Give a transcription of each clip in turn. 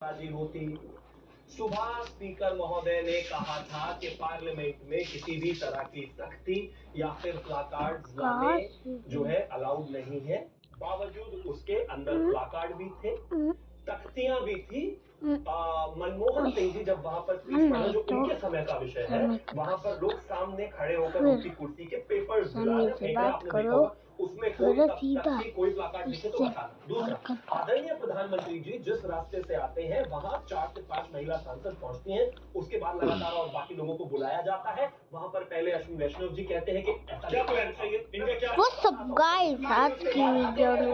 बाजी होती। सुबह स्पीकर महोदय ने कहा था कि पार्लियामेंट में किसी भी तरह की सख्ती या फिर प्लाकार्ड्स लाने जो है अलाउड नहीं है। बावजूद उसके अंदर प्लाकार्ड भी थे, तख्तियां भी थी। मनमोहन सिंह जी जब वहां पर स्पीच पढ़ा, जो उनके समय का विषय है, वहां पर लोग सामने खड़े होकर उनकी कुर्सी के पेपर्स गिरा रहे, फेंक रहे, आपने देखा होगा। उसमें कोई तख्ती, कोई प्लाकार्ड दिखे तो बताना। दूसरा, आदरणीय प्रधानमंत्री जी जिस रास्ते से आते हैं वहां 4 से 5 महिला सांसद पहुंचती हैं, उसके बाद लगातार और बाकी लोगों को बुलाया जाता है। वहां पर पहले अश्विनी वैष्णव जी कहते हैं कि क्या प्लान चाहिए इनका, क्या वो सब गाइस आज की वीडियो में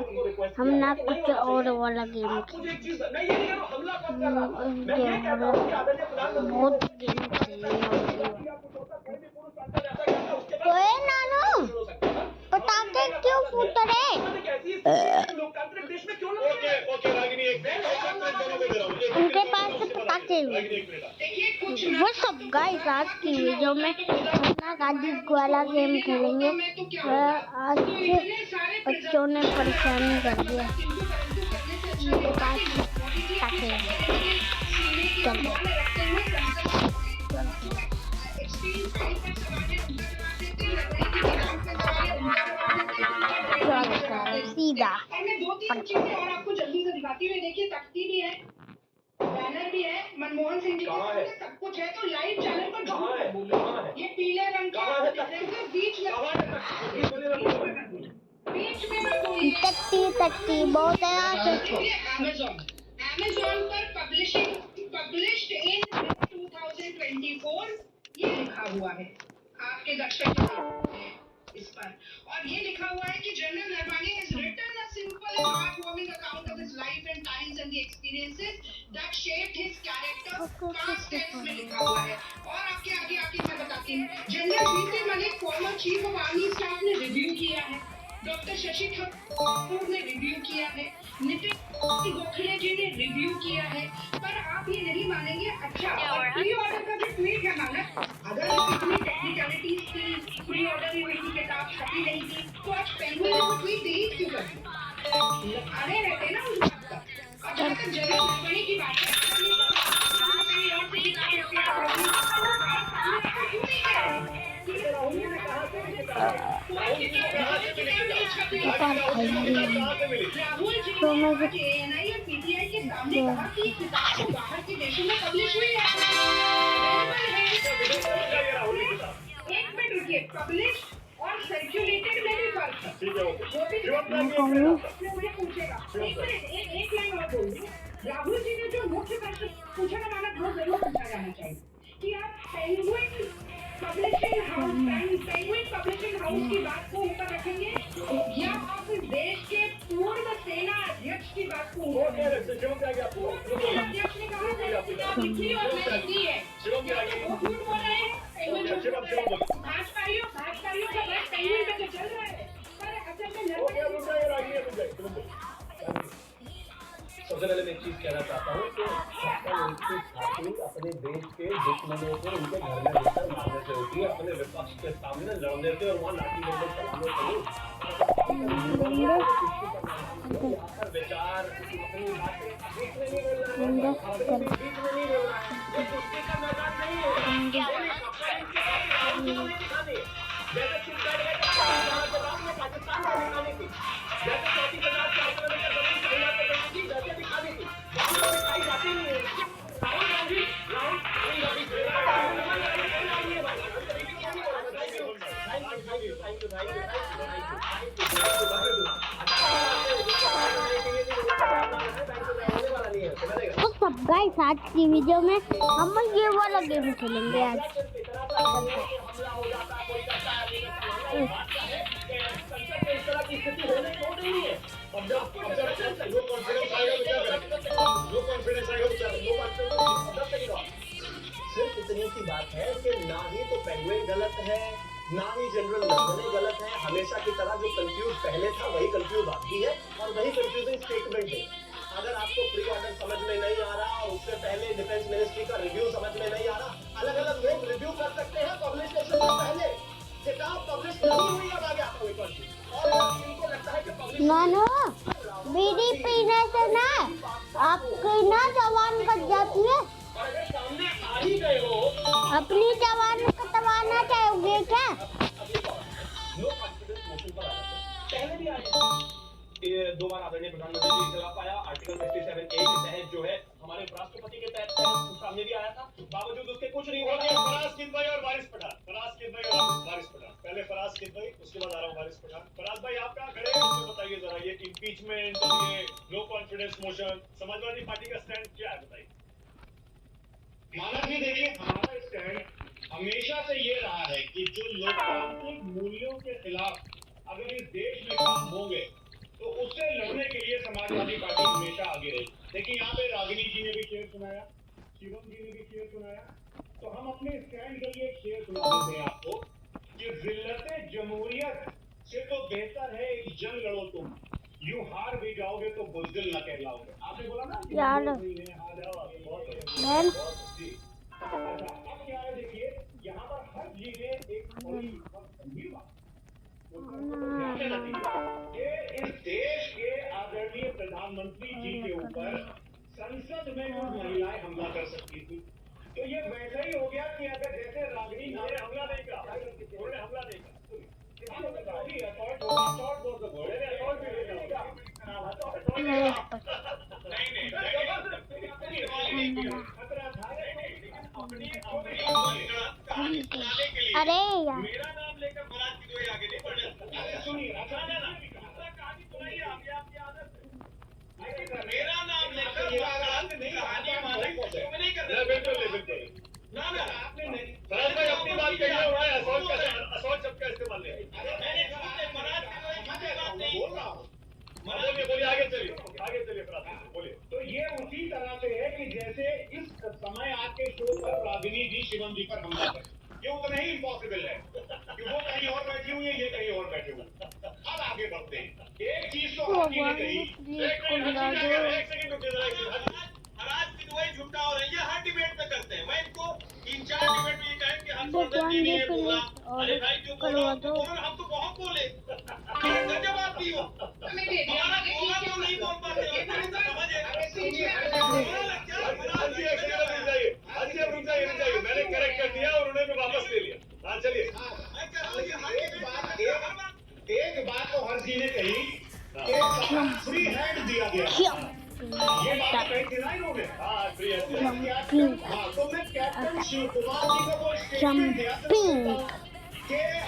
हम ना कुछ और वाला गेम मुझे एक चीज, मैं ये नहीं कह रहा हूं हमला कब कर रहा था, मैं ये कहता हूं कि आदरणीय प्रधानमंत्री बहुत गेम खेलना नानू पटाखे क्यों फूट रहे? लोकतांत्रिक देश में क्यों उनके पास पटाखे वो सब गाइस आज की वीडियो में हम ना गाड़ी वाला गेम खेलेंगे। आज बच्चों ने परेशान कर दिया, उनके पास पटाखे सीधा। और मैं 2-3 चीजें और आपको जल्दी से दिखाती हूँ। देखिए तख्ती भी है, बैनर भी है, मनमोहन सिंह जी के सामने सब कुछ है। तो लाइव चैनल पर ये पीले रंग का बीच में तख्ती बहुत अमेज़न पर पब्लिश्ड इन 2024 ये लिखा हुआ है आपके दर्शक इस पर, और ये लिखा हुआ है कि general Naravane has written a simple and heartwarming account of his life and times and the experiences that shaped his character। past tense में लिखा हुआ है। और आपके मैं बताती हूँ, general VK Malik former chief of army staff ने रिव्यू किया है, डॉक्टर शशि कपूर ने रिव्यू किया है, नितिन गोखले जी ने रिव्यू किया है। पर आप ये नहीं मानेंगे। अच्छा, प्री ऑर्डर का जो ट्वीट है मानक, अगर इतनी टेक्निकलिटीज थी, प्री ऑर्डर में मेरी किताब छपी नहीं थी, तो आज पेंगुइन ने वो ट्वीट डिलीट क्यों कर दी? अरे रहते ना उस बात पर। और जहाँ तक जनरल नरवणे की बात है, तो मैं ANI और PTI के सामने कहा कि किताब बाहर के देशों में पब्लिश हुई है। एक मिनट रुकिए, पब्लिश और सर्कुलेटेड में भी फर्क है। पूछेगा एक लाइन और बोल दूं, राहुल जी ने जो मुख्य प्रश्न पूछा ना मानक, वो जरूर पूछा जाना चाहिए कि आप पेंगुइन पब्लिशिंग हाउस की बात को ऊपर रखेंगे या आप इस देश के पूर्व सेना अध्यक्ष की बात को ऊपर अध्यक्ष ने कहा लिखी और लिखी है, वो झूठ बोल रहे हैं। भाजपाइयों का बस पेंगुइन पे तो चल रहा है, पर असल में सबसे पहले मैं एक चीज कहना चाहता हूँ कि छाती अपने देश के दुश्मनों को उनके घर में लेकर मारने से होती है, अपने विपक्ष के सामने लड़ने से और वहाँ लाठी डंडे चलाने से नहीं। यहाँ पर विचार अपनी बातें बीच में नहीं बोलना है, बीच में नहीं बोलना है, ये कुश्ती का मैदान नहीं है। जैसे पाकिस्तान को दिखाने की, जैसे 34,000 किलोमीटर जमीन चाइना को देने की, वैसे दिखाने की दिखाई जाती नहीं है। राहुल गांधी तो सब गाइस आज की वीडियो में हम ये वाला गेम खेलेंगे। आज सिर्फ इतनी सी बात है कि ना ही तो पेंगुइन गलत है, ना ही जनरल नरवणे गलत है। हमेशा की तरह जो कंफ्यूज पहले था वही कंफ्यूज आप भी है, और वही कंफ्यूजिंग स्टेटमेंट है। अगर आपको प्री ऑर्डर समझ में नहीं आ रहा, उससे पहले डिफेंस मिनिस्ट्री का रिव्यू समझ में नहीं आ रहा, अलग अलग लोग रिव्यू कर सकते हैं पब्लिकेशन से पहले। किताब पब्लिश नहीं हुई अब आगे आपको एक और इनको लगता है कि पब्लिश बीड़ी पीने से ना आपकी ना जवान किद भाई और वारिस पठान, फराज किद भाई और वारिस पठान। पहले फराज किद भाई, उसके बाद आ रहा हूँ वारिस पठान। फराज भाई आप कहाँ खड़े हैं, मुझे बताइए जरा, ये इम्पीचमेंट, ये no confidence motion, Samajwadi party का स्टैंड क्या है, बताइए। मानव जी देखिए, हमारा स्टैंड हमेशा से ये रहा है कि जो लोकतांत्रिक मूल्यों के खिलाफ अगर इस देश में काम होंगे तो उससे लड़ने के लिए समाजवादी पार्टी हमेशा आगे रही। देखिए यहाँ पे रागिनी जी ने भी शेर सुनाया, शिवम जी ने भी शेर सुनाया, तो हम अपने स्टैंड के लिए एक शेर सुना देते हैं आपको कि जिल्लते जमहूरियत से तो बेहतर है एक जंग लड़ो तुम, यूं हार भी जाओगे तो बुज़दिल न कहलाओगे। आपने बोला ना यार अब क्या है, देखिए यहाँ पर हर चीज में एक बड़ी गंभीर बात ये इस देश के आदरणीय प्रधानमंत्री जी के ऊपर संसद में कुछ महिलाएं हमला कर सकती थी, तो ये वैसा ही हो गया कि अगर जैसे रागिनी हमला नहीं करा, उन्होंने हमला नहीं करा। अरे यार मेरा नाम लेकर फराज किद भाई आगे नहीं बढ़े। सुनिए, कहानी सुनाइए, आपकी आपकी आदत है। मेरा नाम लेकर कहानी मालिक नहीं कर रहे। बिल्कुल ना ना, आपने नहीं। फराज भाई अपनी बात कहिए, उन्होंने असौच शब्द का इस्तेमाल किया। मैंने फराज की बात नहीं बोल रहा हूँ। बोलिए, आगे चलिए फराज भाई, बोलिए। तो ये उसी तरह से है कि जैसे इस समय आपके शो पर रागिनी जी शिवम जी पर हमला कर, ये उतना ही इम्पॉसिबल है कि वो कहीं और बैठी हुई है, ये कहीं और बैठे हुए। अब आगे बढ़ते हैं। एक चीज तो हर जी ने कही, एक सेकंड रुकिए जरा। फराज किद भाई झूठा हो रहा है, ये हर डिबेट में करते हैं। मैं इनको 3-4 डिबेट में ये कहें कि हम नहीं बोला, अरे भाई जो बोलो हम तो बहुत बोले, गजब आती हो हमारा बोला तो नहीं बोल पाते हो, समझे। मैंने करेक्ट कर दिया और उन्होंने वापस ले लिया। हाँ चलिए, एक बात तो हर जी ने कही कि फ्री हैंड दिया गया, ये बात कही थी ना इन्होंने। हाँ फ्री है। हाँ, तो मैं कैप्टन शिव कुमार जी को वो स्टेटमेंट दिया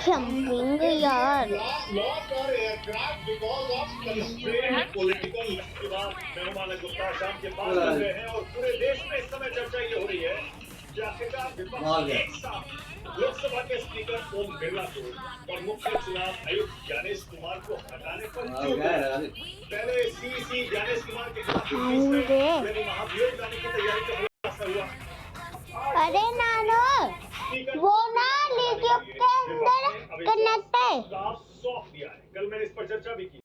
जंपिंग यार लॉस्ट और aircraft because of constraint political. मेहमान गुप्ता शाम के 5 बज रहे हैं और पूरे देश में इस समय चर्चा ये हो रही है कि आखिरकार विपक्ष एक साथ लोकसभा के स्पीकर ओम बिरला को और मुख्य चुनाव आयुक्त ज्ञानेश कुमार को हटाने पर पहले सीसी ज्ञानेश कुमार के खिलाफ महाभियोग लाने की तैयारी का खुलासा हुआ। अरे नानो वो ना यूट्यूब के अंदर कनेक्ट है, साफ सौंप दिया है। कल मैंने इस पर चर्चा भी की।